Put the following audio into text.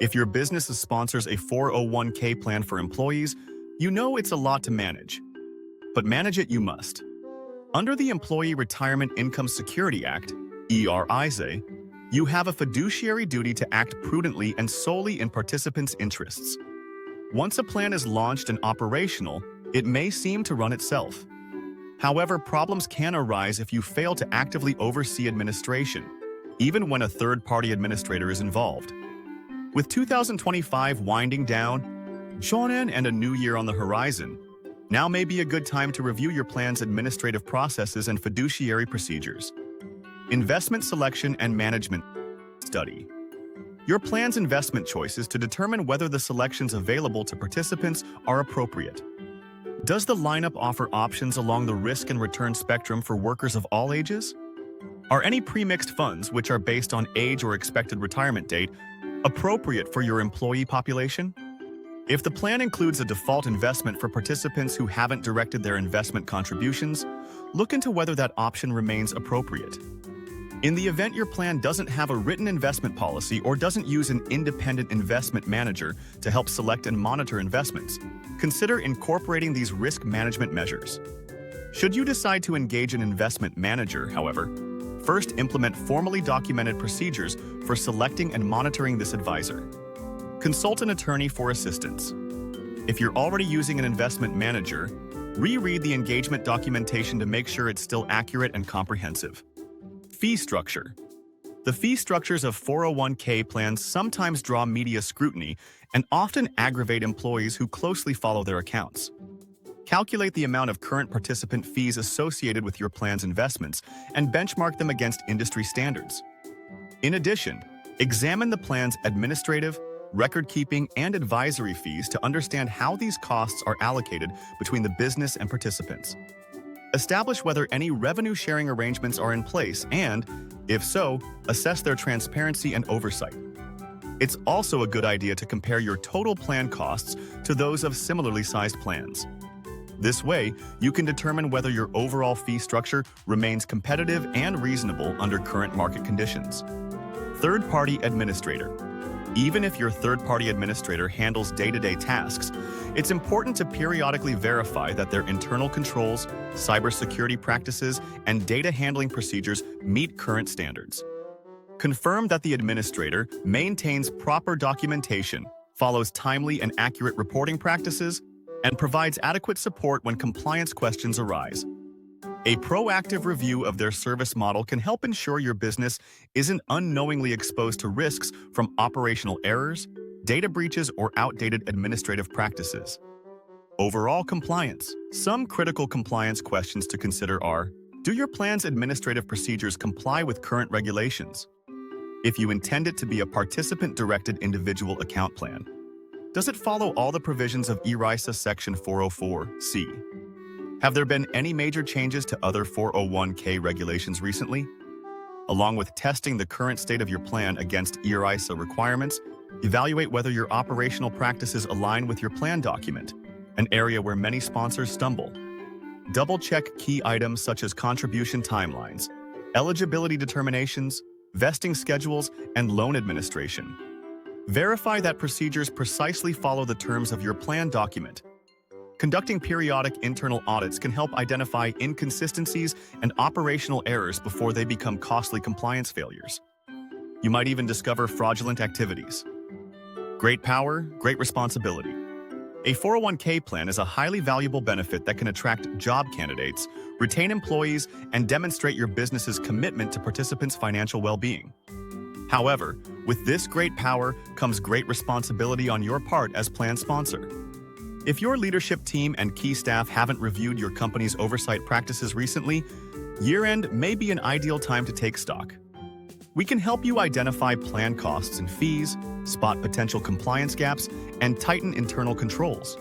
If your business sponsors a 401k plan for employees, you know it's a lot to manage. But manage it you must. Under the Employee Retirement Income Security Act, ERISA, you have a fiduciary duty to act prudently and solely in participants' interests. Once a plan is launched and operational, it may seem to run itself. However, problems can arise if you fail to actively oversee administration, even when a third-party administrator is involved. With 2025 winding down, Shonen and a new year on the horizon, now may be a good time to review your plan's administrative processes and fiduciary procedures. Investment selection and management study. Your plan's investment choices to determine whether the selections available to participants are appropriate. Does the lineup offer options along the risk and return spectrum for workers of all ages? Are any pre-mixed funds, which are based on age or expected retirement date, appropriate for your employee population? If the plan includes a default investment for participants who haven't directed their investment contributions, look into whether that option remains appropriate. In the event your plan doesn't have a written investment policy or doesn't use an independent investment manager to help select and monitor investments, consider incorporating these risk management measures. Should you decide to engage an investment manager, however, first implement formally documented procedures for selecting and monitoring this advisor. Consult an attorney for assistance. If you're already using an investment manager, reread the engagement documentation to make sure it's still accurate and comprehensive. Fee structure. The fee structures of 401k plans sometimes draw media scrutiny and often aggravate employees who closely follow their accounts. Calculate the amount of current participant fees associated with your plan's investments and benchmark them against industry standards. In addition, examine the plan's administrative, record-keeping, and advisory fees to understand how these costs are allocated between the business and participants. Establish whether any revenue-sharing arrangements are in place and, if so, assess their transparency and oversight. It's also a good idea to compare your total plan costs to those of similarly sized plans. This way, you can determine whether your overall fee structure remains competitive and reasonable under current market conditions. Third-party administrator. Even if your third-party administrator handles day-to-day tasks, it's important to periodically verify that their internal controls, cybersecurity practices, and data handling procedures meet current standards. Confirm that the administrator maintains proper documentation, follows timely and accurate reporting practices, and provides adequate support when compliance questions arise. A proactive review of their service model can help ensure your business isn't unknowingly exposed to risks from operational errors, data breaches, or outdated administrative practices. Overall compliance. Some critical compliance questions to consider are: do your plan's administrative procedures comply with current regulations? If you intend it to be a participant-directed individual account plan, does it follow all the provisions of ERISA Section 404(c)? Have there been any major changes to other 401k regulations recently? Along with testing the current state of your plan against ERISA requirements, evaluate whether your operational practices align with your plan document, an area where many sponsors stumble. Double-check key items such as contribution timelines, eligibility determinations, vesting schedules, and loan administration. Verify that procedures precisely follow the terms of your plan document. Conducting periodic internal audits can help identify inconsistencies and operational errors before they become costly compliance failures. You might even discover fraudulent activities. Great power, great responsibility. A 401k plan is a highly valuable benefit that can attract job candidates, retain employees, and demonstrate your business's commitment to participants' financial well-being. However, with this great power comes great responsibility on your part as plan sponsor. If your leadership team and key staff haven't reviewed your company's oversight practices recently, year-end may be an ideal time to take stock. We can help you identify plan costs and fees, spot potential compliance gaps, and tighten internal controls.